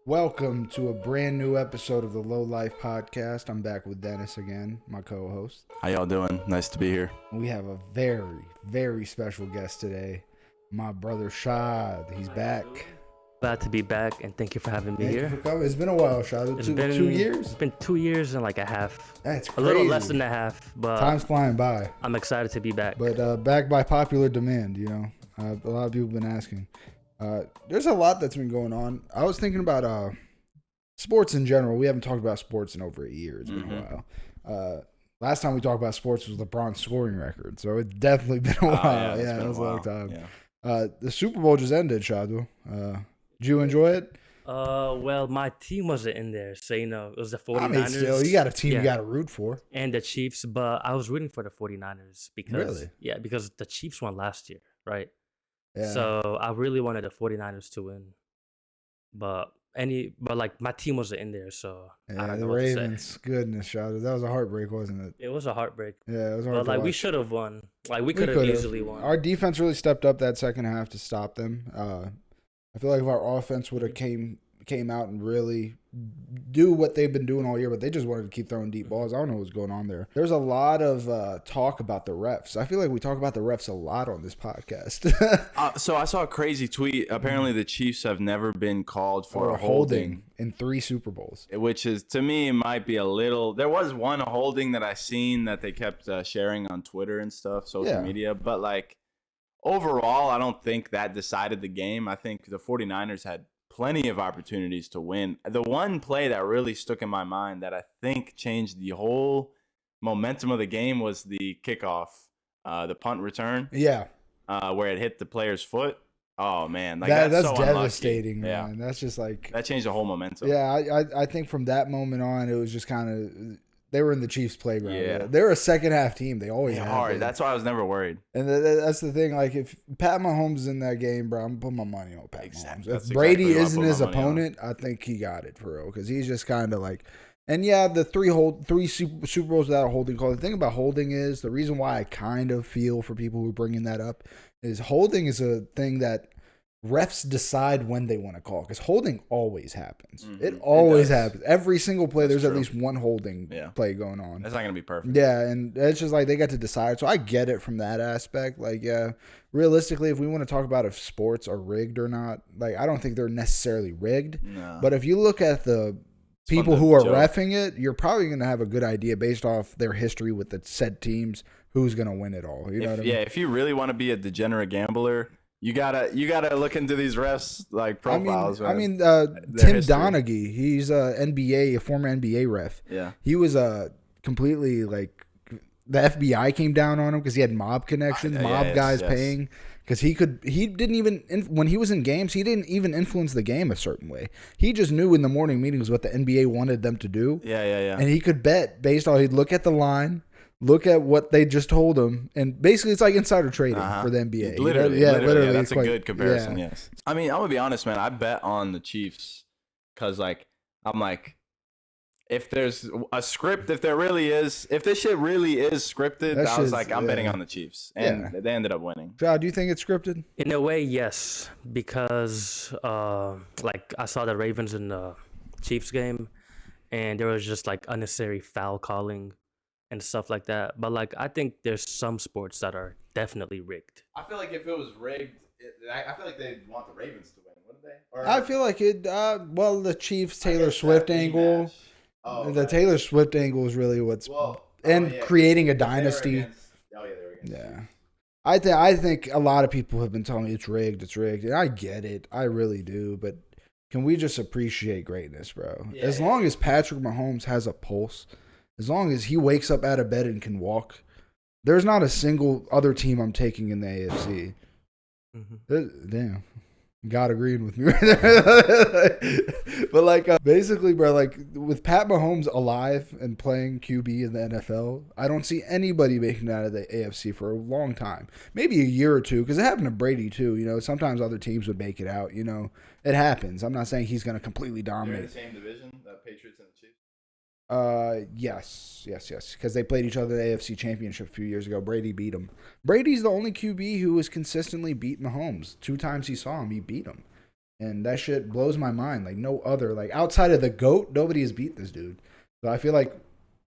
Welcome to a brand new episode of the LowLife podcast. I'm back with Dennis again, my co-host. How y'all doing? Nice to be here. We have a very, very special guest today, my brother Shad. He's back. Glad to be back, and thank you for having me Thank you here. for coming. It's been a while, Shad. It's Two been 2 years? It's been 2 years and like a half. That's A crazy. little less than a half, but Time's flying by. I'm excited to be back. But back by popular demand, you know. A lot of people have been asking. There's a lot that's been going on. I was thinking about sports in general. We haven't talked about sports in over a year. It's been a while. Last time we talked about sports was LeBron's scoring record, so it's definitely been a while. Yeah, it was a long time. Yeah. The Super Bowl just ended, Shadu. Did you enjoy it? Well, my team wasn't in there, so it was the 49ers. I mean, still, you got a team you Yeah. got to root for. And the Chiefs, but I was rooting for the 49ers because Really? because the Chiefs won last year, right? Yeah. So I really wanted the 49ers to win. But like my team wasn't in there, so I Yeah, don't the know what to say. Ravens. Goodness, Shadu. That was a heartbreak, wasn't it? It was a heartbreak. Yeah, it was hard But to like we watch. should have won. Like we We could have could've. easily won. Our defense really stepped up that second half to stop them. I feel like if our offense would have came out and really do what they've been doing all year, but they just wanted to keep throwing deep balls. I don't know what's going on there. There's a lot of talk about the refs. I feel like we talk about the refs a lot on this podcast. So I saw a crazy tweet. Apparently, the Chiefs have never been called for Or a holding, in 3 Super Bowls. which is, to me, it might be a little. There was one holding that I seen that they kept sharing on Twitter and stuff, social Yeah. media. But like overall, I don't think that decided the game. I think the 49ers had plenty of opportunities to win. The one play that really stuck in my mind that I think changed the whole momentum of the game was the kickoff, the punt return. Yeah, Where it hit the player's foot. Oh man, like that's so unlucky. devastating, Yeah, man. That's just like, that changed the whole momentum. yeah. I think from that moment on, it was just kind of they were in the Chiefs' playground. Yeah. They're a second half team. They always Yeah, have hard. been. That's why I was never worried. And that's the thing. Like, if Pat Mahomes is in that game, bro, I'm putting my money on Pat Exactly. Mahomes. That's If Brady exactly what I isn't put his my money on. opponent, I think he got it for real. Because he's just kind of like, and yeah, the three Super Bowls without a holding call. The thing about holding is the reason why I kind of feel for people who are bringing that up is holding is a thing that refs decide when they want to call, because holding always happens. Mhm. It It always does. happens. Every single play, That's there's at true. least one holding Yeah. play going on. That's not gonna be perfect. Yeah, and it's just like they got to decide. So I get it from that aspect. Like, yeah, realistically, if we want to talk about if sports are rigged or not, like, I don't think they're necessarily rigged. No. But if you look at the It's fun people to who are joke. reffing it, you're probably going to have a good idea based off their history with the said teams who's going to win it all. You know what I mean? If you really want to be a degenerate gambler, you gotta look into these refs like profiles. I mean, Their Tim history. Donaghy, he's a former NBA ref. Yeah. He was completely like, the FBI came down on him because he had mob connections, mob guys paying. Because he didn't even, when he was in games, he didn't even influence the game a certain way. He just knew in the morning meetings what the NBA wanted them to do. Yeah. And he could bet based on, he'd look at the line, look at what they just told him. And basically it's like insider trading for the NBA. Literally, Yeah, literally. That's it's a quite- good comparison. yeah. Yes. I mean, I'm gonna be honest, man. I bet on the Chiefs because, like, I'm like, if there's a script, if this shit really is scripted, That I was shit's- like, I'm betting yeah. on the Chiefs, and they ended up winning. John, do you think it's scripted? In a way, yes, because like I saw the Ravens in the Chiefs game, and there was just like unnecessary foul calling and stuff like that. But like I think there's some sports that are definitely rigged. I feel like if it was rigged, I feel like they'd want the Ravens to win, wouldn't they? Or, I feel like it, the Chiefs Taylor Swift angle. Oh, The Taylor Swift angle is really what's and creating a dynasty. They were against. Yeah, I think a lot of people have been telling me it's rigged, and I get it, I really do. But can we just appreciate greatness, bro? Yeah, As long as Patrick Mahomes has a pulse, as long as he wakes up out of bed and can walk, there's not a single other team I'm taking in the AFC. Damn. God agreeing with me right there. But like basically, bro, like with Pat Mahomes alive and playing QB in the NFL, I don't see anybody making it out of the AFC for a long time. Maybe a year or two, because it happened to Brady too. You know, sometimes other teams would make it out. You know, it happens. I'm not saying he's going to completely They're in dominate. the same division, the Patriots and the Chiefs. Yes, because they played each other in the AFC Championship a few years ago. Brady beat him. Brady's the only QB who has consistently beat Mahomes. 2 times he saw him, he beat him. And that shit blows my mind. Like, no other, like, outside of the GOAT, nobody has beat this dude. So I feel like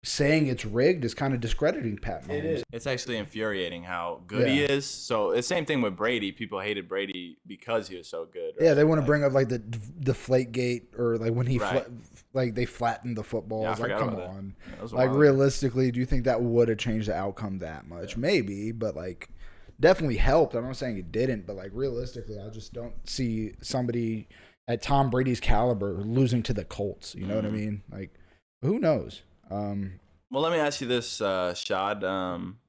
saying it's rigged is kind of discrediting Pat Mahomes. It is. It's actually infuriating how good he is. So the same thing with Brady. People hated Brady because he was so good. Right? Yeah, they want to bring up like the deflate gate or like when he like they flattened the footballs. Yeah, I like, forgot come about on. That Like realistically, do you think that would have changed the outcome that much? Yeah. Maybe, but like definitely helped. I'm not saying it didn't, but like realistically, I just don't see somebody at Tom Brady's caliber losing to the Colts. You know what I mean? Like, who knows? Well, let me ask you this, Shad.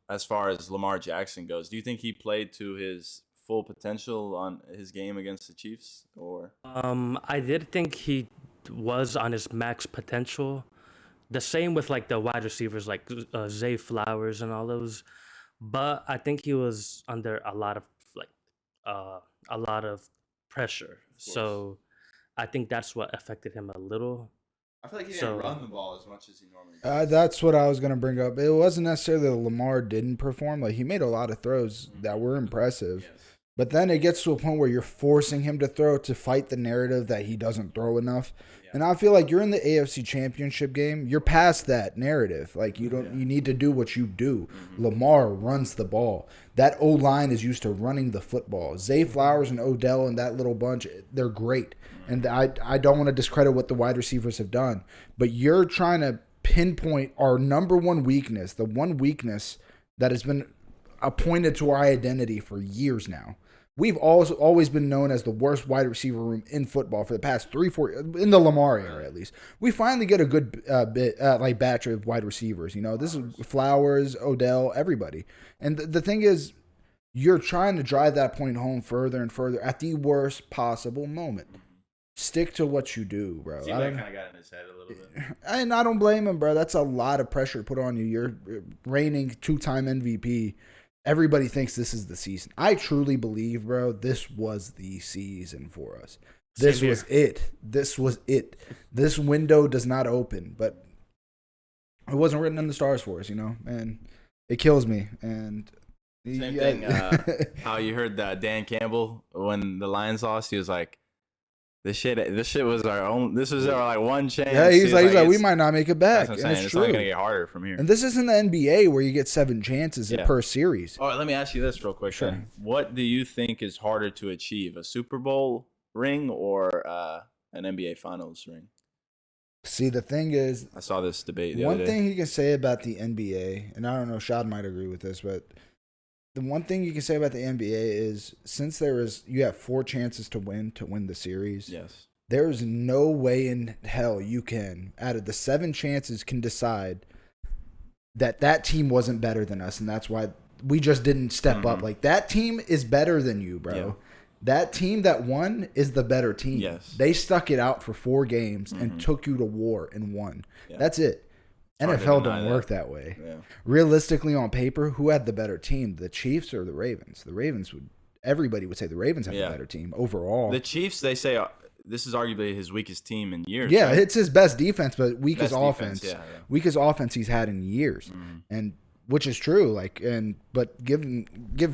As far as Lamar Jackson goes, do you think he played to his full potential on his game against the Chiefs? Or I did think he was on his max potential. The same with like the wide receivers like Zay Flowers and all those. But I think he was under a lot of pressure. So I think that's what affected him a little. I feel like he didn't run the ball as much as he normally does. That's what I was going to bring up. It wasn't necessarily that Lamar didn't perform. Like, he made a lot of throws that were impressive. Yes. But then it gets to a point where you're forcing him to throw to fight the narrative that he doesn't throw enough. Yeah. And I feel like you're in the AFC Championship game. You're past that narrative. Like, you don't. You need to do what you do. Lamar runs the ball. That O-line is used to running the football. Zay Flowers and Odell and that little bunch, they're great. And I don't want to discredit what the wide receivers have done. But you're trying to pinpoint our number one weakness, the one weakness that has been appointed to our identity for years now. We've always been known as the worst wide receiver room in football for the past 3-4 in the Lamar era, at least. We finally get a good batch of wide receivers. You know, this is Flowers, Odell, everybody. And the thing is, you're trying to drive that point home further and further at the worst possible moment. Stick to what you do, bro. Seems like kind of got in his head a little bit. And I don't blame him, bro. That's a lot of pressure to put on you. You're reigning 2-time MVP. Everybody thinks this is the season. I truly believe, bro, this was the season for us. This was it. This was it. This window does not open, but it wasn't written in the stars for us, you know? And it kills me. And same thing, how you heard Dan Campbell when the Lions lost, he was like, This shit was our own. This was our like one chance. Yeah, he's like, we might not make it back. And it's true. Only gonna get harder from here. And this isn't the NBA where you get 7 chances per series. All right, let me ask you this real quick. Sure. Then. What do you think is harder to achieve, a Super Bowl ring or an NBA Finals ring? See, the thing is, I saw this debate the other day. One thing you can say about the NBA, and I don't know, Shad might agree with this, but the one thing you can say about the NBA is since you have 4 chances to win the series. Yes. There's no way in hell you can, out of the 7 chances, can decide that team wasn't better than us, and that's why we just didn't step up. Like, that team is better than you, bro. Yeah. That team that won is the better team. Yes. They stuck it out for 4 games and took you to war and won. Yeah. That's it. NFL don't work that way. Yeah. Realistically, on paper, who had the better team, the Chiefs or the Ravens? Everybody would say the Ravens have the better team overall. The Chiefs, they say this is arguably his weakest team in years. Yeah, right? It's his best defense, but weakest offense. Yeah. Weakest offense he's had in years, and which is true. But give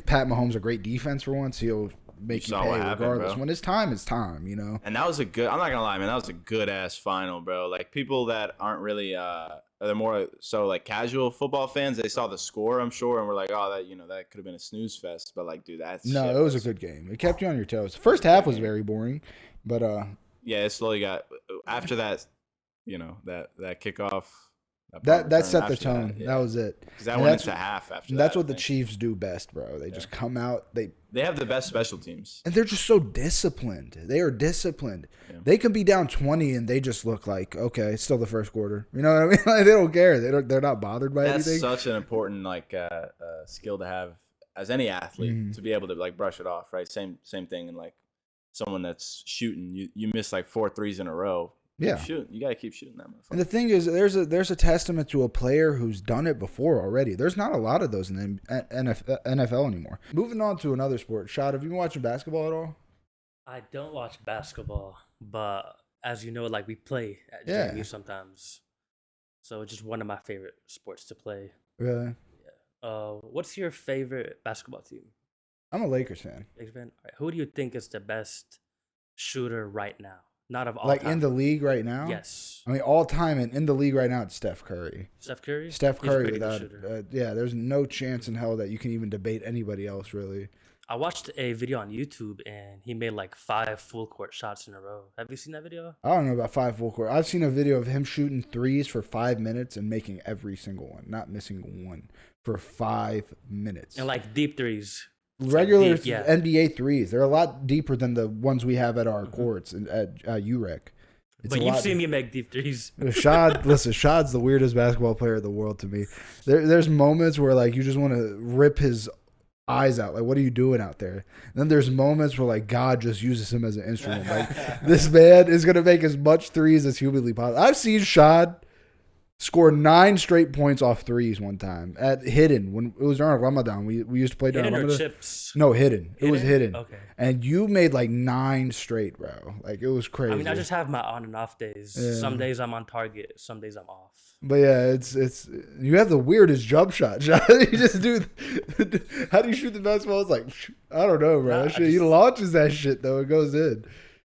Pat Mahomes a great defense for once, he'll make you pay regardless. When it's time, it's time, you know. And that was I'm not gonna lie, man, that was a good ass final, bro. Like, people that aren't really they're more so like casual football fans, they saw the score, I'm sure, and we're like, oh, that could have been a snooze fest. But like, dude, it was a good game. It kept you on your toes. First half was very boring, but yeah, it slowly got after that, that kickoff. That set the tone. That was it. Because that went into half after that. That's what the Chiefs do best, bro. They just come out. They have the best special teams. And they're just so disciplined. They are disciplined. Yeah. They can be down 20 and they just look like, okay, it's still the first quarter. You know what I mean? Like, they don't care. They're not bothered by anything. That's such an important skill to have as any athlete, to be able to like brush it off, right? Same thing. And like someone that's shooting, you miss like 4 threes in a row. Yeah, you gotta keep shooting that motherfucker. And the thing is, there's a testament to a player who's done it before already. There's not a lot of those in the NFL anymore. Moving on to another sport. Shad, have you been watching basketball at all? I don't watch basketball, but as you know, like, we play at JMU sometimes, so it's just one of my favorite sports to play. Really? Yeah. What's your favorite basketball team? I'm a Lakers fan. Lakers fan. All right. Who do you think is the best shooter right now. Not of all Like time. in the league right now? Yes. I mean, all time and in the league right now, it's Steph Curry. Steph Curry? Steph He's a Curry pretty good without, shooter. yeah, there's no chance in hell that you can even debate anybody else, really. I watched a video on YouTube and he made like 5 full court shots in a row. Have you seen that video? I don't know about 5 full court. I've seen a video of him shooting threes for 5 minutes and making every single one, not missing one, for 5 minutes. And like deep threes. Regular Deep, yeah. NBA threes. They're a lot deeper than the ones we have at our courts and at UREC. But you've seen me make deep threes. Shad, listen, Shad's the weirdest basketball player in the world to me. There's moments where like you just want to rip his eyes out. Like, what are you doing out there? And then there's moments where like God just uses him as an instrument. Like, this man is gonna make as much threes as humanly possible. I've seen Shad score 9 straight points off threes one time at Hidden when it was during Ramadan. We used to play during Hidden or Ramadan. chips? No, Hidden. It was Hidden. Okay. And you made like 9 straight, bro. Like, it was crazy. I mean, I just have my on and off days. Yeah. Some days I'm on target. Some days I'm off. But yeah, it's you have the weirdest jump shot. You just do. How do you shoot the basketball? It's like, I don't know, bro. He launches that shit though. It goes in.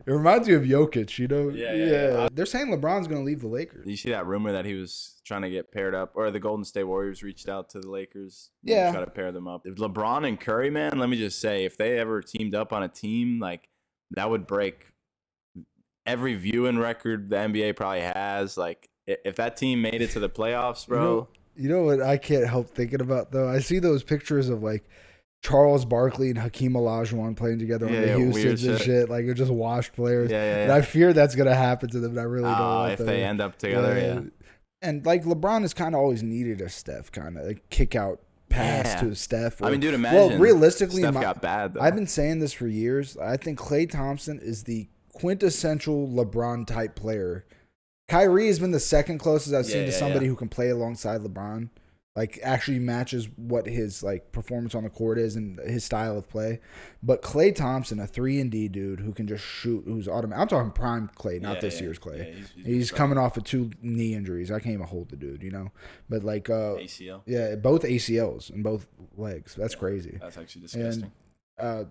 It reminds you of Jokic, you know? Yeah. They're saying LeBron's gonna leave the Lakers. Did you see that rumor that he was trying to get paired up, or the Golden State Warriors reached out to the Lakers? Yeah. To try to pair them up. If LeBron and Curry, man, let me just say, if they ever teamed up on a team, like that would break every viewing record the NBA probably has. Like, if that team made it to the playoffs, bro. You know what I can't help thinking about though? I see those pictures of like Charles Barkley and Hakeem Olajuwon playing together on the Houstons and shit. Like, they're just washed players. Yeah. And I fear that's gonna happen to them. And I really don't want if that. they end up together, yeah. And like LeBron has kind of always needed a Steph kind of like kick out pass to Steph. I mean, dude, imagine. Well, realistically, Steph got bad though. I've been saying this for years. I think Klay Thompson is the quintessential LeBron type player. Kyrie has been the second closest I've seen to somebody who can play alongside LeBron. Like, actually matches what his like performance on the court is and his style of play. But Klay Thompson, a 3-and-D dude who can just shoot, who's automatic. I'm talking prime Klay, not this year's Klay. Yeah, he's coming off of 2 knee injuries. I can't even hold the dude, you know. But like ACL. Yeah, both ACLs in both legs. That's crazy. That's actually disgusting. And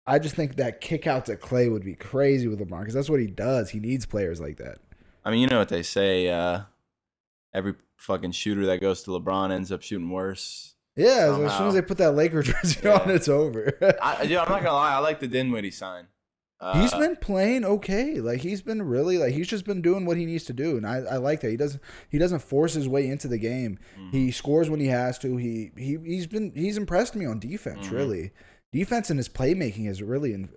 I just think that kick out to Klay would be crazy with LeBron because that's what he does. He needs players like that. I mean, you know what they say, every fucking shooter that goes to LeBron ends up shooting worse. Yeah, somehow. As soon as they put that Laker jersey on, it's over. I'm not gonna lie, I like the Dinwiddie sign. He's been playing okay. Like, he's been really like he's just been doing what he needs to do, and I like that. He doesn't force his way into the game. Mm-hmm. He scores when he has to. He's impressed me on defense. Mm-hmm. Really, defense and his playmaking has really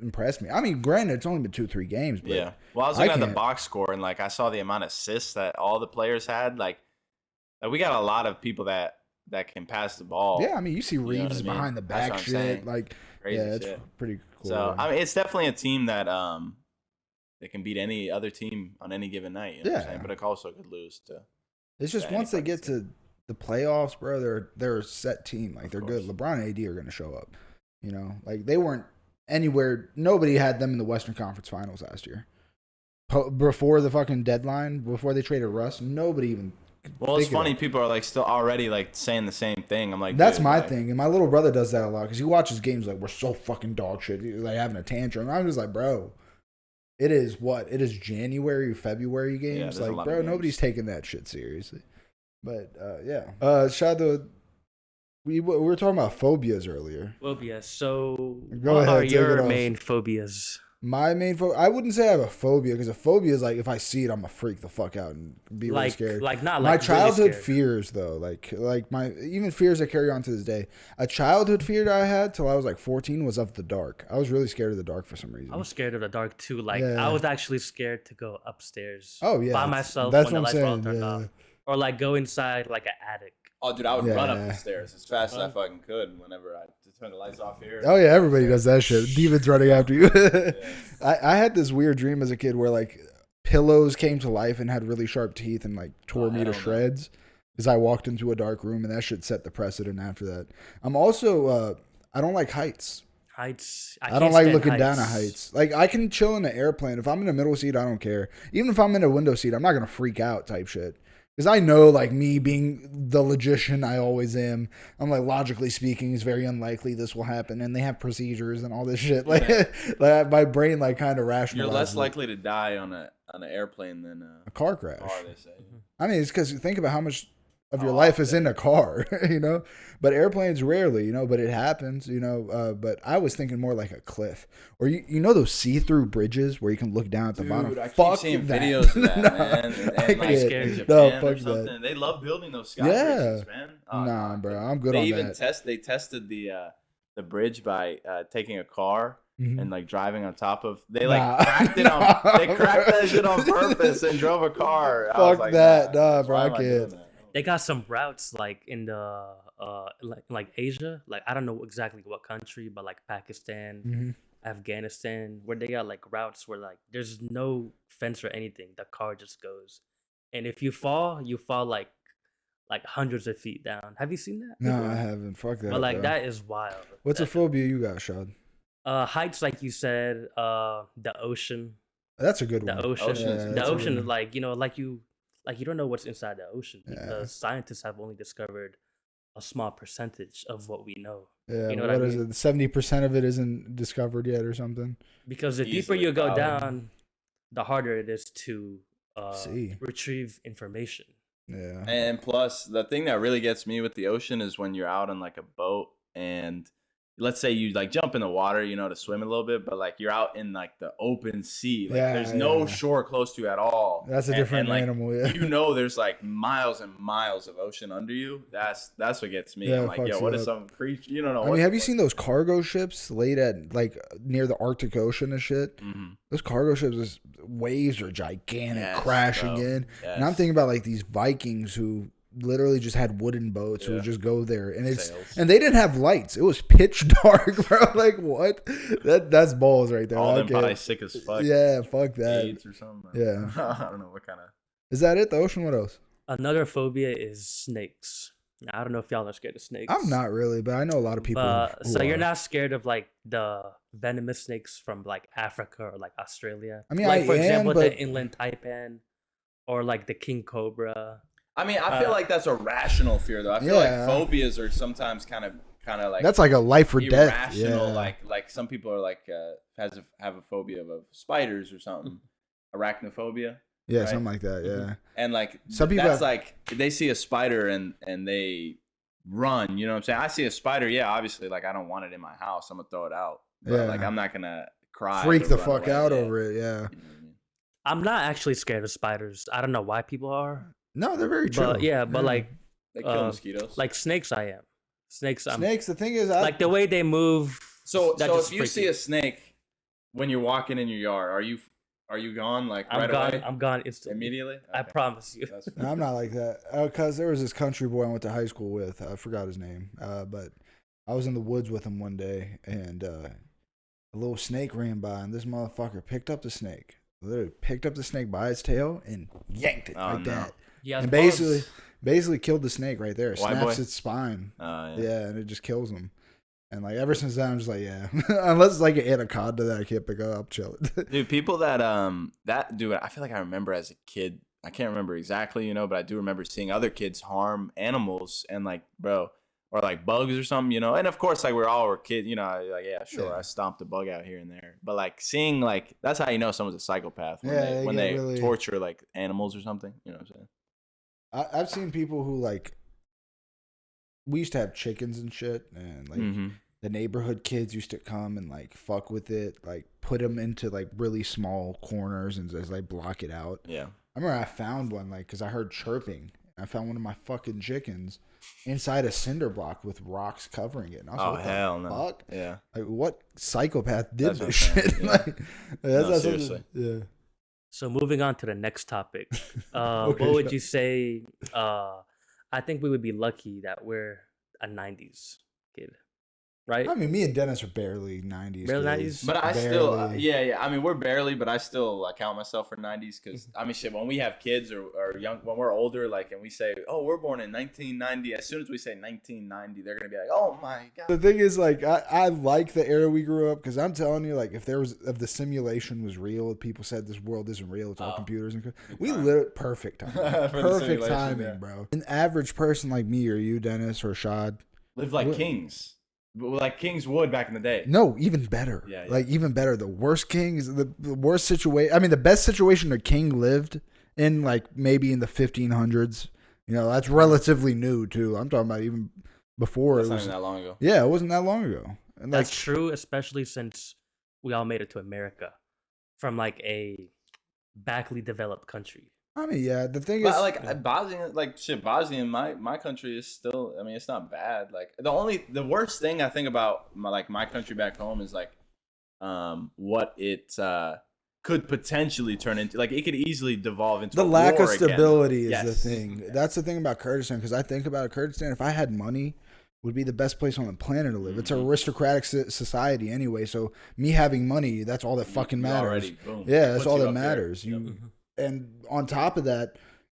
impressed me. I mean, granted, it's only been 2-3 games, but yeah. Well, I was looking at the box score, and like I saw the amount of assists that all the players had. Like we got a lot of people that can pass the ball. Yeah, I mean, you see Reeves behind the back shit. Like, crazy it's shit. Pretty cool. So I mean, it's definitely a team that can beat any other team on any given night. You know what I'm saying? But it also could lose to. It's just once they get to the playoffs, bro, they're a set team. Like, they're good. LeBron and AD are going to show up. You know, like they weren't anywhere. Nobody had them in the Western Conference Finals last year. Before the fucking deadline, before they traded Russ, nobody even. Well, it's funny. People are like still already like saying the same thing. I'm like, that's my thing, and my little brother does that a lot because he watches games like we're so fucking dog shit, like having a tantrum. I'm just like, bro, it is what it is January or February games. Yeah, like, bro, nobody's taking that shit seriously. But yeah, Shado, we were talking about phobias earlier. Phobias. So, Go what ahead, are your main phobias? My main phobia, I wouldn't say I have a phobia because a phobia is like if I see it, I'm gonna freak the fuck out and be really scared. Like not my like childhood really fears though, like my even fears that carry on to this day. A childhood fear that I had till I was like 14 was of the dark. I was really scared of the dark for some reason. I was scared of the dark too. Like I was actually scared to go upstairs. Oh yeah, by myself that's when what the I'm lights were all saying. turned off, or like go inside like an attic. Oh, dude, I would run up the stairs as fast as I fucking could whenever I turn the lights off here. Oh, yeah, everybody does that shit. Demons running after you. I had this weird dream as a kid where, like, pillows came to life and had really sharp teeth and, like, tore me to shreds because I walked into a dark room, and that shit set the precedent after that. I'm also, I don't like heights. I don't like looking down at heights. Like, I can chill in an airplane. If I'm in a middle seat, I don't care. Even if I'm in a window seat, I'm not going to freak out type shit. Because I know, like, me being the logician I always am, I'm like, logically speaking, it's very unlikely this will happen. And they have procedures and all this shit. Like, like my brain, like, kind of rationalizes. You're less likely to die on an airplane than a car crash. They say. I mean, it's because think about how much of your life is in a car, you know? But airplanes rarely, you know, but it happens, you know? But I was thinking more like a cliff. Or, you know those see-through bridges where you can look down at the bottom? I keep seeing videos of that, man. And like in Japan or something. They love building those sky bridges, man. Nah, bro, I'm good on that. They tested the bridge by taking a car and like driving on top of. They cracked it on. They cracked that shit on purpose and drove a car. Fuck that, nah, bro. I can't. They got some routes like in the like Asia, like I don't know exactly what country, but like Pakistan, Afghanistan, where they got like routes where like there's no fence or anything. The car just goes, and if you fall like hundreds of feet down. Have you seen that? No, I haven't. Fuck that. But like bro. that is wild. What's a phobia you got, Shad? Heights, like you said. The ocean. That's a good one. The ocean, like you don't know what's inside the ocean because scientists have only discovered a small percentage of what we know. Yeah, you know what I is mean? it? 70% of it isn't discovered yet, or something. Because the deeper you go down, the harder it is to retrieve information. Yeah, and plus the thing that really gets me with the ocean is when you're out on like a boat and let's say you like jump in the water, you know, to swim a little bit, but like you're out in like the open sea, like there's no shore close to you at all. That's a different animal. Yeah, you know, there's like miles and miles of ocean under you. That's what gets me. I'm like, yo, what is some creature? You don't know. I mean, have you seen those cargo ships laid at like near the Arctic Ocean and shit? Those cargo ships, waves are gigantic, crashing in, and I'm thinking about like these Vikings who literally just had wooden boats who would just go there, and and they didn't have lights. It was pitch dark, bro. Like what? That's balls right there. All them probably sick as fuck. Yeah, fuck that. AIDS or something. Yeah, I don't know what kind of. Is that it? The ocean? What else? Another phobia is snakes. I don't know if y'all are scared of snakes. I'm not really, but I know a lot of people. So you're not scared of like the venomous snakes from like Africa or like Australia? I mean, like for example, the inland taipan or like the king cobra. I mean, I feel like that's a rational fear, though. I feel like phobias are sometimes kind of like that's like a life or death. Irrational, like some people are like have a phobia of spiders or something, arachnophobia. Yeah, right? something like that. Yeah, and like some people that's like they see a spider and they run. You know what I'm saying? I see a spider. Yeah, obviously, like I don't want it in my house. I'm gonna throw it out. But, like I'm not gonna cry. Freak the fuck out over it. Yeah. You know what I mean? I'm not actually scared of spiders. I don't know why people are. No, they're very chill. But like they kill mosquitoes. Like snakes, I am. Snakes. The thing is, like the way they move. So if you see a snake when you're walking in your yard, are you gone like right away? I'm gone instantly. Immediately? Okay. I promise you. No, I'm not like that. Because there was this country boy I went to high school with. I forgot his name. But I was in the woods with him one day, and a little snake ran by, and this motherfucker picked up the snake. Literally picked up the snake by its tail and yanked it that. Yeah, and basically killed the snake right there. Snaps its spine. Yeah, and it just kills him. And like ever since then, I'm just like, yeah, unless it's like an anaconda that I can't pick up, chill it. Dude, people that dude, I feel like I remember as a kid. I can't remember exactly, but I do remember seeing other kids harm animals and like, bro, or like bugs or something, And of course, like we're all kids, like yeah, sure, I stomped a bug out here and there, but like seeing like that's how you know someone's a psychopath when they really torture like animals or something. You know what I'm saying? I've seen people who like, we used to have chickens and shit, and like the neighborhood kids used to come and like fuck with it, like put them into like really small corners and just like block it out. Yeah. I remember I found one like because I heard chirping. I found one of my fucking chickens inside a cinder block with rocks covering it. And I was like, hell no. Fuck? Yeah. Like what psychopath did this shit? Yeah. Like, no, seriously. Yeah. So moving on to the next topic, Okay, what would you say? I think we would be lucky that we're a '90s kid. right? I mean, me and Dennis are barely 90s Barely kids. 90s? But I Barely. still, yeah. I mean, we're barely, but I still count myself for 90s because, I mean, shit, when we have kids or young, when we're older, like, and we say, oh, we're born in 1990, as soon as we say 1990, they're going to be like, oh my God. The thing is, like, I like the era we grew up because I'm telling you, like, if the simulation was real, if people said this world isn't real, it's all computers. We lived perfect timing. Perfect timing, yeah. Bro. An average person like me or you, Dennis, or Shad, live like kings. Like kings would back in the day. No, even better. Yeah. Like, even better. The worst kings, the worst situation. I mean, the best situation a king lived in, like, maybe in the 1500s. You know, that's relatively new, too. I'm talking about even before. That's not even that long ago. Yeah, it wasn't that long ago. And that's true, especially since we all made it to America from, like, a backly developed country. I mean, yeah, the thing is, like Bosnia, like shit, Bosnia in my country is still. I mean, it's not bad. Like the worst thing I think about my country back home is like, what it could potentially turn into. Like, it could easily devolve into the a lack war of stability again. is the thing. That's the thing about Kurdistan, because I think about Kurdistan. If I had money, it would be the best place on the planet to live. Mm-hmm. It's an aristocratic society anyway. So me having money, that's all that fucking matters. Yeah, that's all that matters. And on top of that,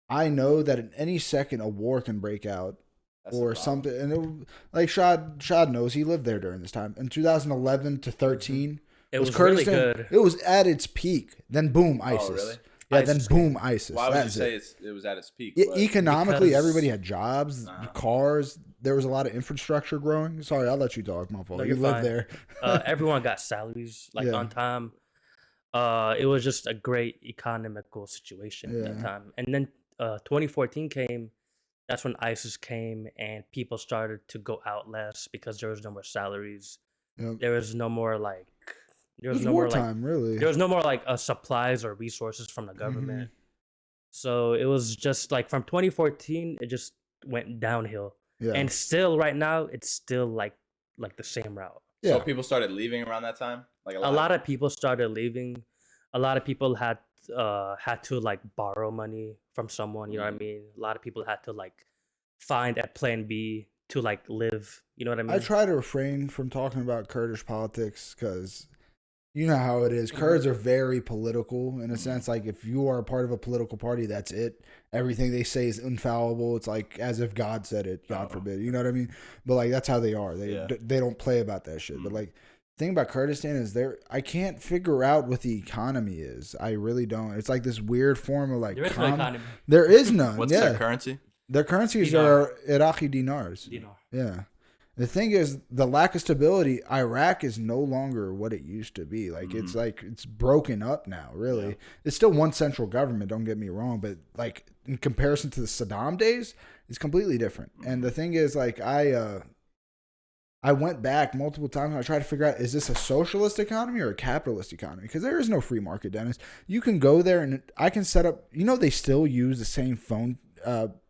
I know that at any second a war can break out or something. And like Shad knows, he lived there during this time. In 2011 to 13, it was Kurdistan, really good. It was at its peak. Then boom, ISIS. Oh, really? Yeah, ISIS then boom, ISIS. Why would you say it was at its peak? Economically, everybody had jobs, cars. There was a lot of infrastructure growing. Sorry, I'll let you talk, my fault. No, you live there. Everyone got salaries on time. It was just a great economical situation at that time. And then 2014 came. That's when ISIS came and people started to go out less because there was no more salaries. Yep. There was no more there was no more really. There was no more supplies or resources from the government. Mm-hmm. So it was just from 2014, it just went downhill. Yeah. And still right now, it's still like the same route. Yeah. So people started leaving around that time? Like a lot of people started leaving. A lot of people had to borrow money from someone, you know what I mean? A lot of people had to find a plan B to live, you know what I mean? I try to refrain from talking about Kurdish politics because you know how it is. Kurds are very political in a sense. Like, if you are a part of a political party, that's it. Everything they say is infallible. It's like as if God said it, God forbid. You know what I mean? But that's how they are. They don't play about that shit. But the thing about Kurdistan is I can't figure out what the economy is. I really don't. It's like this weird form of there is no economy. There is none. What's their currency? Their currencies are Iraqi dinars. Yeah. The thing is, the lack of stability. Iraq is no longer what it used to be. It's broken up now. Really, it's still one central government. Don't get me wrong, but in comparison to the Saddam days, it's completely different. And the thing is, I went back multiple times and I tried to figure out, is this a socialist economy or a capitalist economy? Because there is no free market, Dennis. You can go there and I can set up. They still use the same phone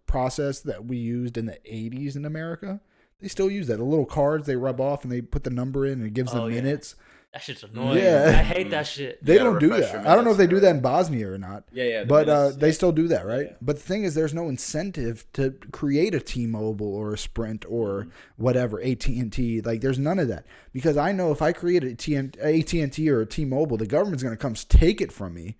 process that we used in the 80s in America. They still use that. The little cards they rub off and they put the number in and it gives them minutes. That shit's annoying. Yeah. I hate that shit. They don't do that. I don't know if they do that in Bosnia or not. Yeah. But they still do that, right? Yeah. But the thing is, there's no incentive to create a T-Mobile or a Sprint or whatever, AT&T. There's none of that. Because I know if I create a AT&T or a T-Mobile, the government's going to come take it from me.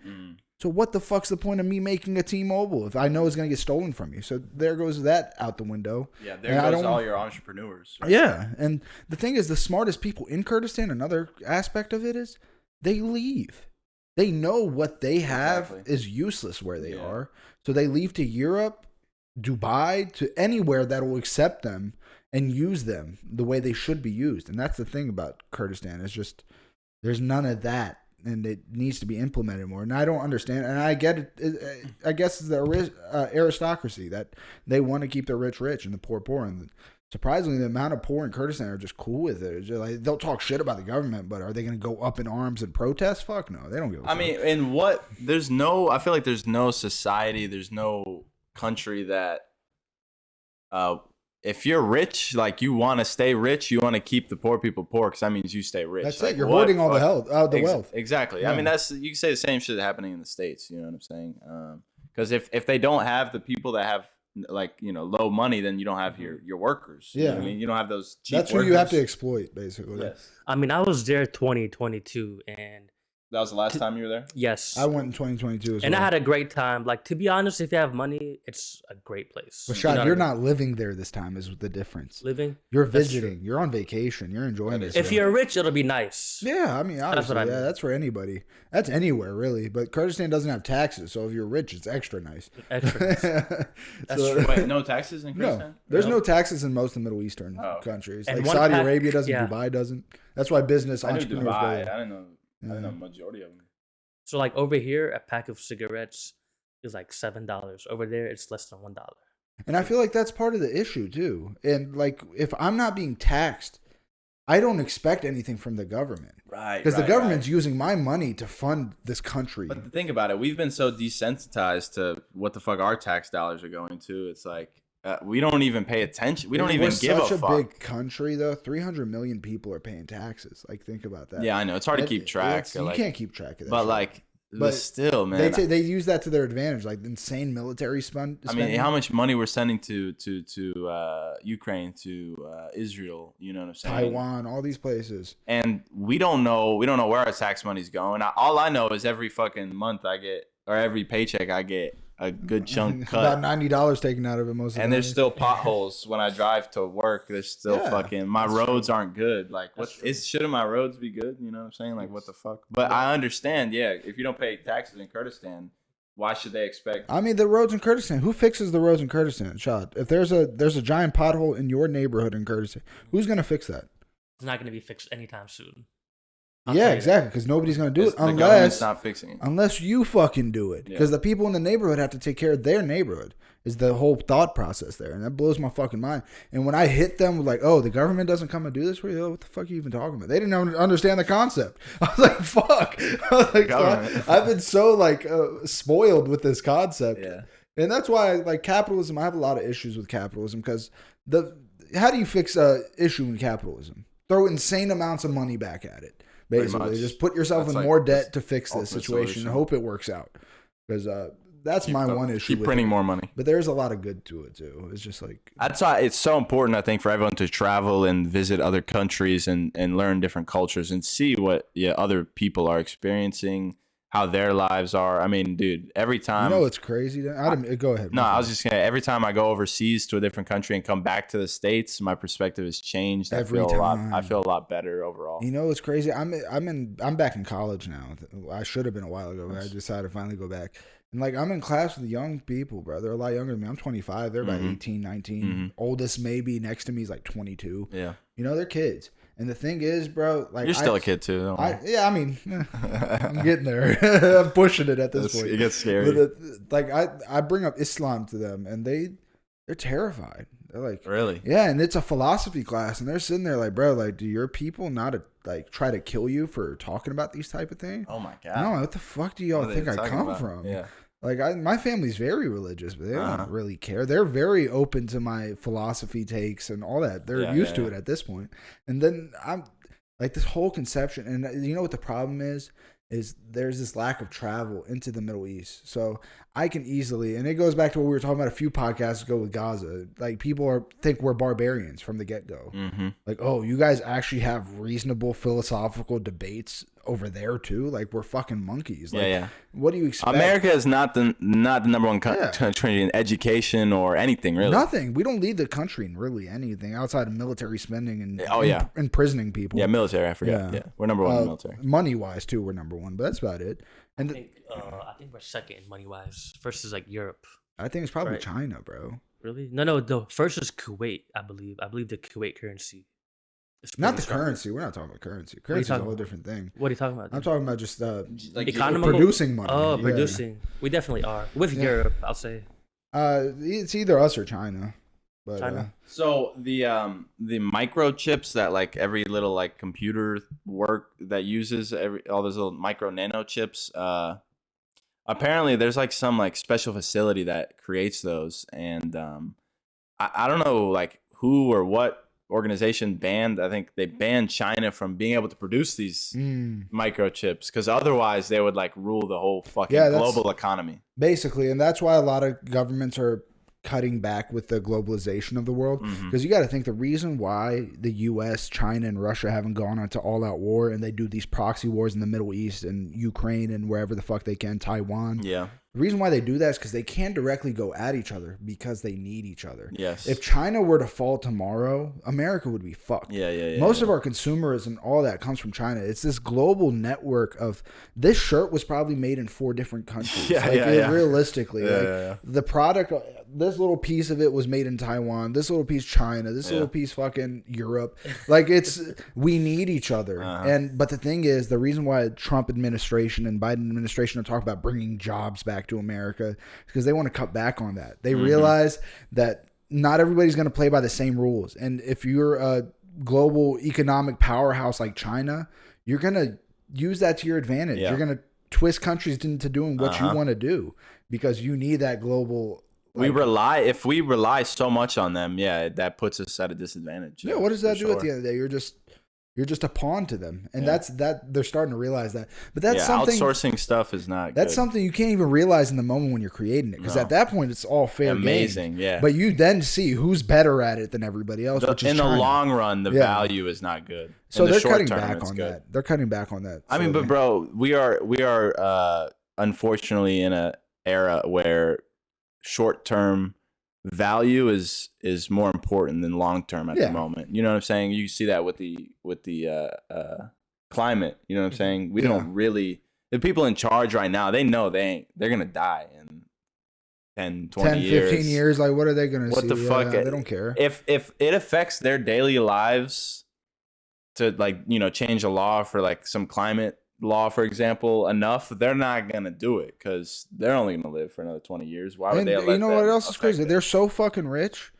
So what the fuck's the point of me making a T-Mobile if I know it's going to get stolen from you? So there goes that out the window. Yeah, there goes all your entrepreneurs. Right? Yeah, and the thing is, the smartest people in Kurdistan, another aspect of it is, they leave. They know what they have is useless where they are. So they leave to Europe, Dubai, to anywhere that will accept them and use them the way they should be used. And that's the thing about Kurdistan. It's just, there's none of that. And it needs to be implemented more. And I don't understand. And I get it. I guess it's the aristocracy that they want to keep the rich rich and the poor poor. And surprisingly, the amount of poor in Kurdistan are just cool with it. It's just they'll talk shit about the government, but are they going to go up in arms and protest? Fuck no, they don't give a fuck. I mean, I feel like there's no society, there's no country that, if you're rich, you want to stay rich, you want to keep the poor people poor because that means you stay rich. That's it. You're hoarding all the wealth. Exactly. Yeah. I mean, you can say the same shit happening in the States. You know what I'm saying? Because if they don't have the people that have like low money, then you don't have your workers. You know what I mean, you don't have those cheap That's who workers. you have to exploit, basically. Yes. I mean, I was there 2022, and That was the last time you were there? yes, I went in 2022 as and well. I had a great time. Like, to be honest, if you have money, it's a great place. But You Shad, know you're what I mean? not living there this time is the difference. Living. You're That's visiting. You're on vacation. You're enjoying it. If you're rich, it'll be nice. Yeah, I mean, obviously, what I mean. that's for anybody. That's anywhere, really. But Kurdistan doesn't have taxes, so if you're rich, it's extra nice. Extra nice. That's So- true. Wait, no taxes in Kurdistan? No, there's No. no taxes in most of the Middle Eastern Oh, okay. countries. And Like one Saudi pack- Arabia doesn't, yeah. Dubai doesn't. That's why business I knew entrepreneurs Dubai. go I there. didn't know. I didn't know majority of them. So like over here, a pack of cigarettes is like $7. Over there, it's less than $1. And I feel like that's part of the issue too. And like, if I'm not being taxed, I don't expect anything from the government. Right. Because the government's using my money to fund this country. But think about it. We've been so desensitized to what the fuck our tax dollars are going to. It's like we don't even pay attention. We don't even give such a fuck. big country, though. 300 million people are paying taxes. Like, think about that. Yeah, I know. It's hard to keep track. You can't keep track of that. But shit. like, But still, man. they use that to their advantage, like insane military spend. I mean, how much money we're sending to Ukraine, to Israel, you know what I'm saying? Taiwan, all these places. And we don't know where our tax money's going. All I know is every fucking month I get, or every paycheck I get, a good chunk cut. About $90 taken out of it most of the And there's time. still potholes when I drive to work. There's still Yeah, fucking my roads aren't good. Like, shouldn't my roads be good? You know what I'm saying? Like, what the fuck? But I understand. Yeah, if you don't pay taxes in Kurdistan, why should they expect? I mean, the roads in Kurdistan. Who fixes the roads in Kurdistan? Shad. If there's a giant pothole in your neighborhood in Kurdistan, who's gonna fix that? It's not going to be fixed anytime soon. Yeah, exactly. Because nobody's gonna do it The government's unless not fixing it. unless you fucking do it. Because the people in the neighborhood have to take care of their neighborhood. Is the whole thought process there, and that blows my fucking mind. And when I hit them with like, "Oh, the government doesn't come and do this for you," what the fuck are you even talking about? They didn't understand the concept. I was like, "Fuck!" I was like, I've been so like spoiled with this concept, and that's why like capitalism. I have a lot of issues with capitalism because how do you fix a issue in capitalism? Throw insane amounts of money back at it. Basically, just put yourself in more debt to fix this situation and hope it works out. Because that's my one issue. Keep printing more money. But there's a lot of good to it too. It's just like that's why it's so important, I think, for everyone to travel and visit other countries and learn different cultures and see what other people are experiencing, how their lives are. I mean, dude, every time it's crazy. Go ahead. No, I was just gonna. Every time I go overseas to a different country and come back to the States, my perspective has changed. I feel a lot better overall. It's crazy. I'm back in college now. I should have been a while ago, but I decided to finally go back. And like I'm in class with young people, bro. They're a lot younger than me. I'm 25. They're about 18, 19. Oldest maybe next to me is like 22. Yeah. They're kids. And the thing is, bro, like you're still a kid too. Don't worry. I mean, I'm getting there. I'm pushing it at this point. It gets scary. But I bring up Islam to them, and they're terrified. They're like, really? Yeah, and it's a philosophy class, and they're sitting there like, bro, like, do your people not like try to kill you for talking about these type of things? Oh my god! No, what the fuck do y'all think I come from? Yeah. Like my family's very religious, but they don't really care. They're very open to my philosophy takes and all that. They're used to it at this point. And then I'm like this whole conception, and you know what the problem is there's this lack of travel into the Middle East. So I can easily, and it goes back to what we were talking about a few podcasts ago with Gaza. Like people think we're barbarians from the get-go. Mm-hmm. Like, oh, you guys actually have reasonable philosophical debates over there too? Like we're fucking monkeys. Like, what do you expect? America is not the number one country in education or anything really. Nothing. We don't lead the country in really anything outside of military spending and imprisoning people. Yeah, military. I forgot. Yeah, we're number one in military. Money wise too, we're number one. But that's about it. And I think we're second in money wise versus like Europe. I think it's probably China, bro. Really? No. The first is Kuwait. I believe the Kuwait currency. Not the currency. We're not talking about currency. Currency is a whole different thing. What are you talking about? I'm talking about just like economical producing money. Oh, producing. We definitely are with Europe. I'll say. It's either us or China. But, China. So the microchips that like every little like computer work that uses all those little micro nano chips. Apparently, there's like some like special facility that creates those, and I don't know like who or what organization banned. I think they banned China from being able to produce these microchips because otherwise they would like rule the whole fucking global economy. Basically, and that's why a lot of governments are cutting back with the globalization of the world. Because you got to think the reason why the U.S., China, and Russia haven't gone into all-out war and they do these proxy wars in the Middle East and Ukraine and wherever the fuck they can, Taiwan. Yeah. The reason why they do that is because they can't directly go at each other because they need each other. Yes. If China were to fall tomorrow, America would be fucked. Yeah. Most of our consumerism, all that comes from China. It's this global network of this shirt was probably made in 4 different countries. Realistically, the product, this little piece of it was made in Taiwan. This little piece China. This little piece fucking Europe. Like we need each other. But the thing is, the reason why Trump administration and Biden administration are talking about bringing jobs back to America is because they want to cut back on that. They realize that not everybody's going to play by the same rules. And if you're a global economic powerhouse like China, you're going to use that to your advantage. You're going to twist countries into doing what you want to do because you need that global. If we rely so much on them, that puts us at a disadvantage. Yeah, what does that do at the end of the day? You're just a pawn to them, and that's they're starting to realize that. But that's something outsourcing stuff is not. That's good. Something you can't even realize in the moment when you're creating it, because at that point it's all fair Amazing, game. yeah. But you then see who's better at it than everybody else. Which is in China. the long run, the value is not good. So they're cutting back on that. They're cutting back on that. I mean, but bro, we are unfortunately in an era where short-term value is more important than long-term at the moment. You know what I'm saying? You see that with the climate. You know what I'm saying? We don't really. The people in charge right now, they know they're gonna die in 10, 20 years. 15 years. Like, what are they gonna see? What the fuck? They don't care. If it affects their daily lives to change a law for like some climate law, for example, enough, they're not gonna do it because they're only gonna live for another 20 years. Why would they let you know what else is crazy? They're so fucking rich.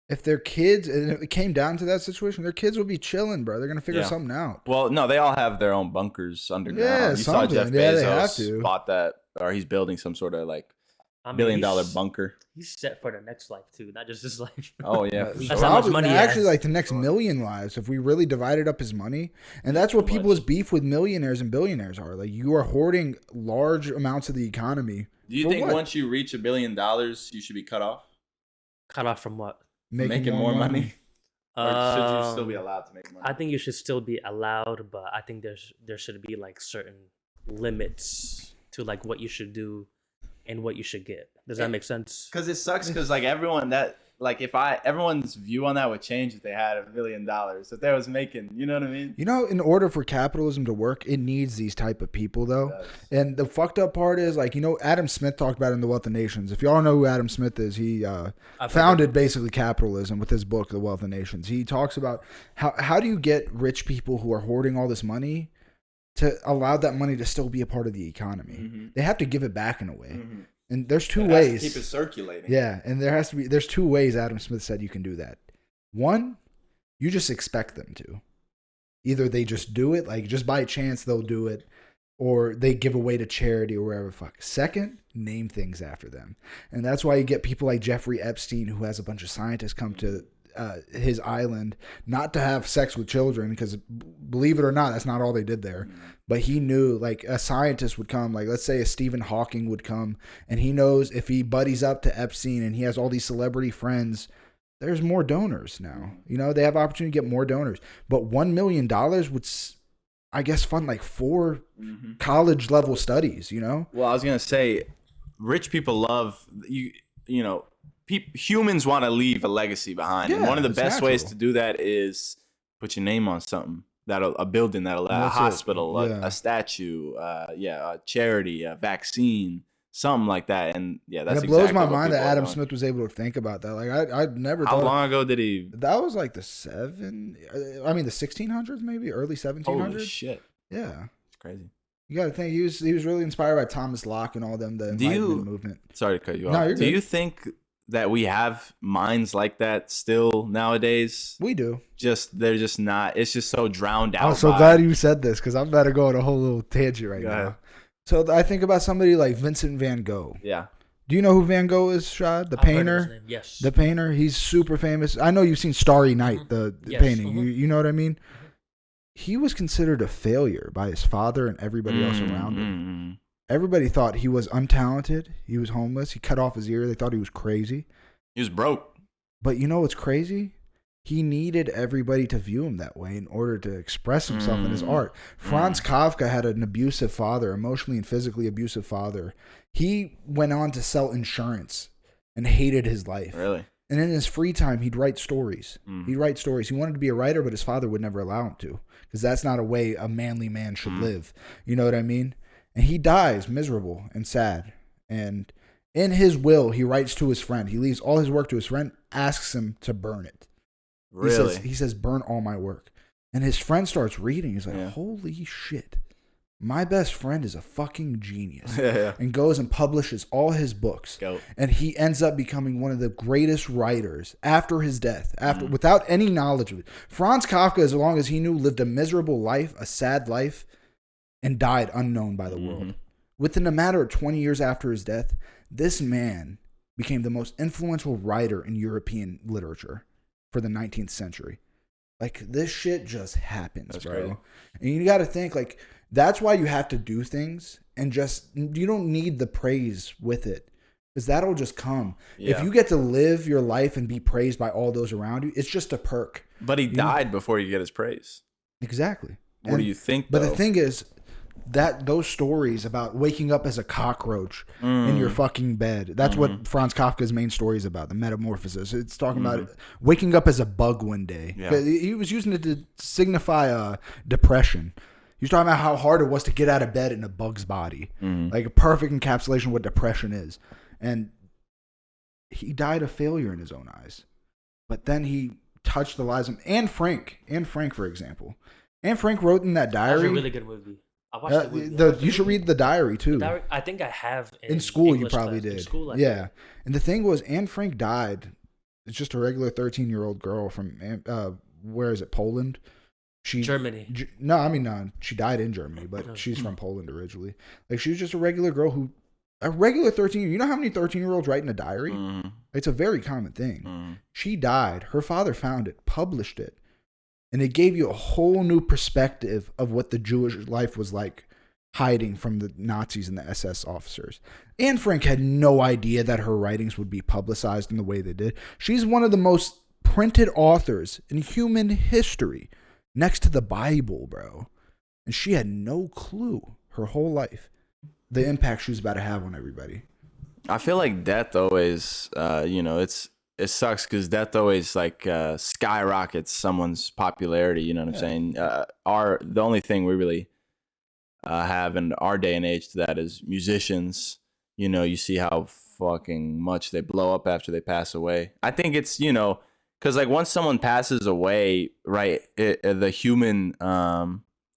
If their kids, and if it came down to that situation, their kids would be chilling, bro. They're gonna figure something out. Well, no, they all have their own bunkers underground. Yeah, you saw Jeff Bezos to. bought that, or he's building some sort of like $1 billion bunker. He's set for the next life too, not just his life. Oh yeah, that's how much money he has. Actually, like the next million lives, if we really divided up his money, and that's what people's beef with millionaires and billionaires are. Like, you are hoarding large amounts of the economy. Do you think once you reach $1 billion, you should be cut off? Cut off from what? Making more money. Or should you still be allowed to make money? I think you should still be allowed, but I think there should be like certain limits to like what you should do and what you should get. Does that make sense? Because it sucks. Because like everyone's view on that would change if they had $1 billion. If they was making, you know what I mean? You know, in order for capitalism to work, it needs these type of people, though. And the fucked up part is, like, Adam Smith talked about it in The Wealth of Nations. If y'all know who Adam Smith is, he founded basically capitalism with his book, The Wealth of Nations. He talks about how do you get rich people who are hoarding all this money to allow that money to still be a part of the economy. Mm-hmm. They have to give it back in a way. Mm-hmm. And there's two ways. Keep it circulating. Yeah, and there's 2 ways Adam Smith said you can do that. One, you just expect them to. Either they just do it, like just by chance they'll do it, or they give away to charity or wherever. Fuck. Second, name things after them. And that's why you get people like Jeffrey Epstein, who has a bunch of scientists come to his island, not to have sex with children, because believe it or not, that's not all they did there. But he knew, like, a scientist would come, like let's say a Stephen Hawking would come, and he knows if he buddies up to Epstein and he has all these celebrity friends, there's more donors now. They have opportunity to get more donors. But $1 million would, I guess, fund like 4 college level studies. Well, I was gonna say, rich people love humans want to leave a legacy behind, and one of the best ways to do that is put your name on something. A building, a hospital, a statue, a charity, a vaccine, something like that. And that's it blows my mind that Adam Smith was able to think about that. Like, I never. How long ago did he? That was like the 1600s, maybe early 1700s. Holy shit! Yeah, it's crazy. You got to think he was really inspired by Thomas Locke and all them. The Enlightenment movement. Sorry to cut you off. No, you're good. Do you think that we have minds like that still nowadays? We do. They're just not. It's just so drowned out. I'm so glad you said this, because I'm about to go on a whole little tangent right now. So I think about somebody like Vincent van Gogh. Yeah. Do you know who Van Gogh is, Shad? The painter? Yes. The painter. He's super famous. I know you've seen Starry Night, the painting. You know what I mean? He was considered a failure by his father and everybody else around him. Everybody thought he was untalented. He was homeless. He cut off his ear. They thought he was crazy. He was broke. But you know what's crazy? He needed everybody to view him that way in order to express himself in his art. Franz Kafka had an abusive father, emotionally and physically abusive father. He went on to sell insurance and hated his life. Really? And in his free time, he'd write stories. He'd write stories. He wanted to be a writer, but his father would never allow him to, because that's not a way a manly man should live. You know what I mean? And he dies miserable and sad. And in his will, he writes to his friend. He leaves all his work to his friend, asks him to burn it. Really? He says, burn all my work. And his friend starts reading. He's like, holy shit. My best friend is a fucking genius. And goes and publishes all his books. And he ends up becoming one of the greatest writers after his death, without any knowledge of it. Franz Kafka, as long as he knew, lived a miserable life, a sad life, and died unknown by the world. Within a matter of 20 years after his death, this man became the most influential writer in European literature for the 19th century. Like, this shit just happens, that's bro. crazy. And you got to think, like, that's why you have to do things, and just, you don't need the praise with it, because that'll just come. If you get to live your life and be praised by all those around you, it's just a perk. But he died before you get his praise. Exactly. What do you think, But though? the thing is, that those stories about waking up as a cockroach in your fucking bed, that's what Franz Kafka's main story is about, the metamorphosis. It's talking about waking up as a bug one day. He was using it to signify depression. He was talking about how hard it was to get out of bed in a bug's body. Like a perfect encapsulation of what depression is. And he died a failure in his own eyes. But then he touched the lives of Anne Frank, for example. Anne Frank wrote in that diary. That's a really good movie. I watched the movie. You should read the diary too. I think I have in school. English You probably class. did. In school, yeah. And the thing was, Anne Frank died. It's just a regular 13-year-old girl from where is it? Poland. Germany. No. She died in Germany, but she's from Poland originally. Like, she was just a regular girl a regular 13. You know how many 13-year-olds write in a diary? It's a very common thing. She died. Her father found it, published it. And it gave you a whole new perspective of what the Jewish life was like, hiding from the Nazis and the SS officers. Anne Frank had no idea that her writings would be publicized in the way they did. She's one of the most printed authors in human history, next to the Bible, bro. And she had no clue her whole life the impact she was about to have on everybody. I feel like death always, it sucks because death always like skyrockets someone's popularity. You know what I'm saying? The only thing we really have in our day and age to that is musicians. You know, you see how fucking much they blow up after they pass away. I think it's, because like once someone passes away, right, the human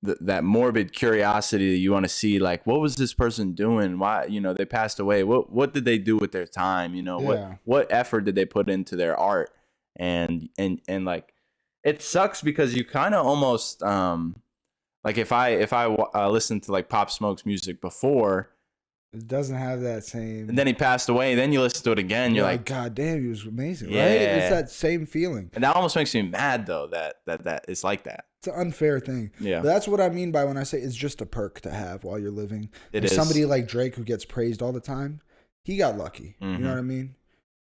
that morbid curiosity that you want to see, like, what was this person doing? Why, they passed away. What did they do with their time? What effort did they put into their art? And like, it sucks because you kind of almost, like if I listened to like Pop Smoke's music before, it doesn't have that same. And then he passed away. Then you listen to it again. You're like, God damn, he was amazing, yeah. right? It's that same feeling. And that almost makes me mad though that it's like that. It's an unfair thing. Yeah, that's what I mean by when I say it's just a perk to have while you're living. It is. Somebody like Drake who gets praised all the time, he got lucky. You know what I mean?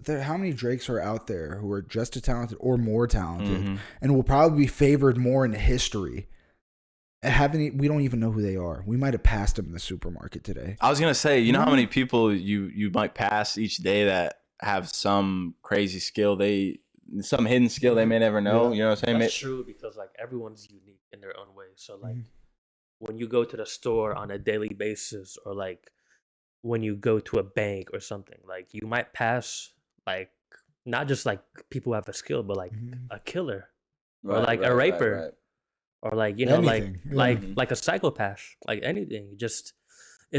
How many Drakes are out there who are just as talented or more talented, and will probably be favored more in history? We don't even know who they are. We might have passed them in the supermarket today. I was gonna say, you know how many people you might pass each day that have some crazy skill, some hidden skill they may never know. You know what I'm saying? That's true, because like everyone's unique in their own way. So like when you go to the store on a daily basis, or like when you go to a bank or something, like you might pass like not just like people who have a skill, but like a killer or like a raper. Right. Or like, anything. like a psychopath, like anything. It's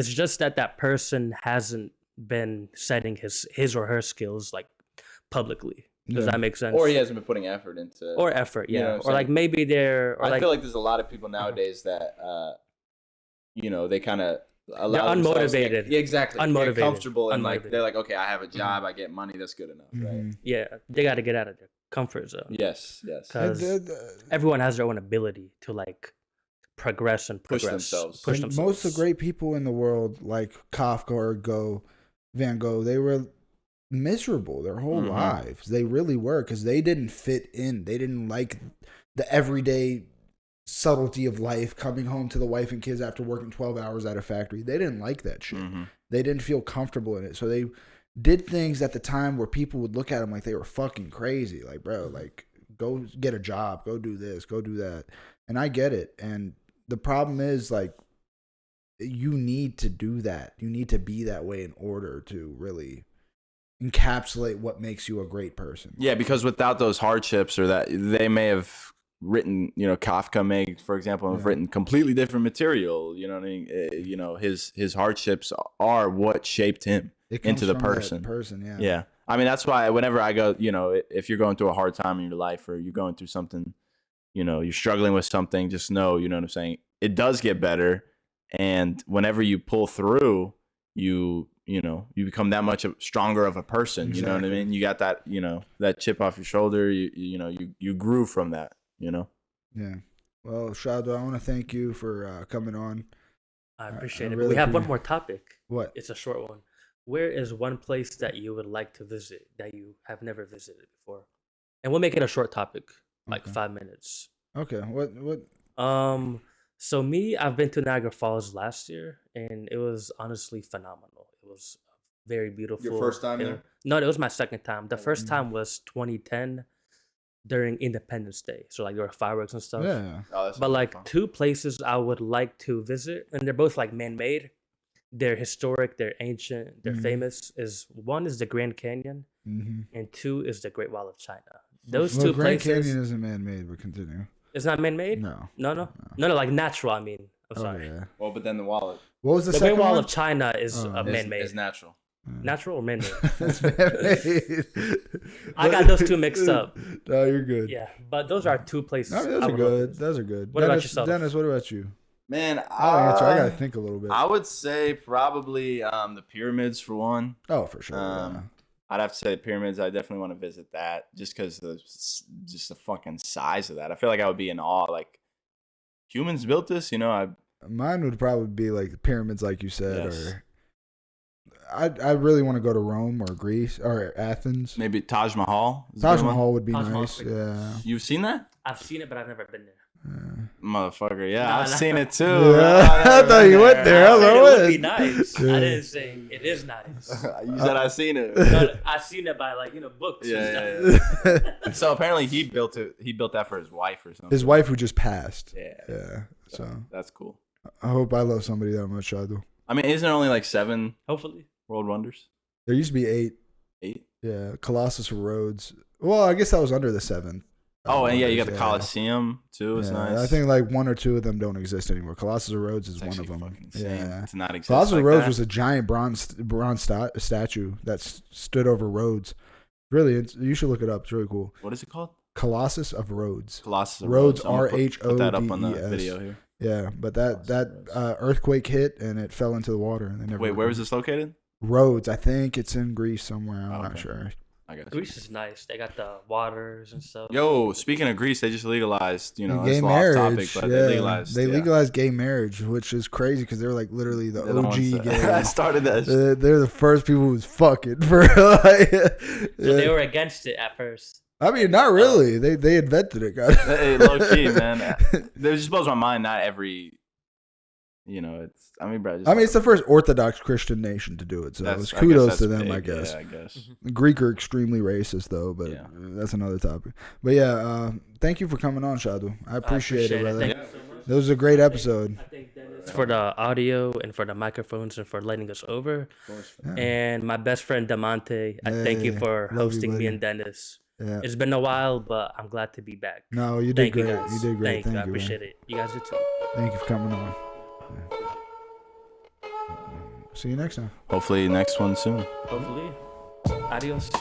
just that person hasn't been setting his or her skills like publicly. Does that make sense? Or he hasn't been putting effort into. Or effort, yeah. Or like maybe they're. Or I feel like there's a lot of people nowadays that, they kind of. They're unmotivated. Yeah, exactly. Unmotivated. They're comfortable and like they're like, okay, I have a job, I get money, that's good enough, right? Yeah, they got to get out of their comfort zone. Yes. Because everyone has their own ability to like progress and push themselves. Most of the great people in the world, like Kafka or Van Gogh, they were miserable their whole lives. They really were, because they didn't fit in. They didn't like the everyday subtlety of life, coming home to the wife and kids after working 12 hours at a factory. They didn't like that shit. They didn't feel comfortable in it. So they did things at the time where people would look at them like they were fucking crazy. Like, bro, like, go get a job, go do this, go do that. And I get it. And the problem is, like, you need to do that. You need to be that way in order to really encapsulate what makes you a great person. Yeah, because without those hardships, or that, they may have written, Kafka may, for example, have written completely different material. You know what I mean? His hardships are what shaped him into the person. Yeah. I mean, that's why whenever I go, if you're going through a hard time in your life, or you're going through something, you're struggling with something, just know, you know what I'm saying? It does get better. And whenever you pull through, you become that much stronger of a person. You know what I mean? You got that, that chip off your shoulder. You grew from that, Yeah. Well, Shad, I want to thank you for coming on. I appreciate it. Really We have one more topic. What? It's a short one. Where is one place that you would like to visit that you have never visited before? And we'll make it a short topic, like 5 minutes. Okay. What? So me, I've been to Niagara Falls last year, and it was honestly phenomenal. It was very beautiful. Your first time there? No, it was my second time. The first time was 2010 during Independence Day. So like there were fireworks and stuff. Yeah. Oh, but like fun. 2 places I would like to visit, and they're both like man-made. They're historic, they're ancient, they're famous. One is the Grand Canyon, and 2 is the Great Wall of China. Those two Grand places. Canyon isn't man-made, but continue. It's not man-made? No, like natural, I mean. I'm sorry. Yeah. Well, but then the wallet. What was the Great second Wall one? of China is man-made. Is natural. Natural or man-made? It's man-made. I got those 2 mixed up. No, you're good. Yeah, but those are 2 places. No, those are good. Those are good. What about yourself? Dennis, what about you? Man, I'll answer. I gotta think a little bit. I would say probably the pyramids for one. Oh, for sure. Yeah. I'd have to say pyramids. I definitely want to visit that just because the fucking size of that. I feel like I would be in awe. Like, humans built this, Mine would probably be like the pyramids, like you said, Yes. or I really want to go to Rome or Greece or Athens. Maybe Taj Mahal. Taj Mahal would be Taj Mahal. nice. Yeah. You've seen that? I've seen it, but I've never been there. Motherfucker, yeah, Nah, I've nah. seen it too. Yeah. I thought you went there. I said it would be it. nice. Yeah. I didn't say it is nice. You said I've seen it. No, I've seen it by books. and stuff. Yeah. So apparently he built it. He built that for his wife or something. His wife who just passed. Yeah. Yeah. So that's cool. I hope I love somebody that much, Shadu. I mean, isn't there only like 7 Hopefully. world wonders? There used to be 8. 8? Yeah. Colossus of Rhodes. Well, I guess that was under the 7th. Oh, and yeah, you got the Colosseum too. It's nice. I think like 1 or 2 of them don't exist anymore. Colossus of Rhodes is It's one of them. fucking insane Yeah. to not exist. Colossus like of Rhodes that. was a giant bronze statue that stood over Rhodes. Really, you should look it up. It's really cool. What is it called? Colossus of Rhodes. Colossus of Rhodes, I'm gonna put that up on the R-H-O-D-E-S. video here. Yeah, but that earthquake hit and it fell into the water. And they never Wait, where was this located? Rhodes. I think it's in Greece somewhere. I'm not Okay. sure. I got Greece is nice. They got the waters and stuff. Yo, speaking of Greece, they just legalized, Gay it's marriage. off topic, but they legalized. They legalized gay marriage, which is crazy because they're like literally the They're the OG ones that gay. started that. They're the first people who was fucking for like. So they were against it at first. I mean, not really. They invented it, guys. Hey, low key, man. It just blows my mind. Not every, it's. I mean, bro. It's the first Orthodox Christian nation to do it, so it's kudos to them, big, I guess. Yeah, I guess. The Greek are extremely racist, though, but Yeah. that's another topic. But yeah, thank you for coming on, Shadu. I appreciate it, brother. Thank you so much. That was a great episode. I think Dennis for the audio and for the microphones and for letting us over. Yeah. And my best friend Damante, I thank you for love you, hosting me buddy. and Dennis. Yeah. It's been a while, but I'm glad to be back. No, you did Thank you great. guys. You did great. Thank you. I man. appreciate it. You guys did too. Thank you for coming on. See you next time. Hopefully, next one soon. Hopefully. Adios.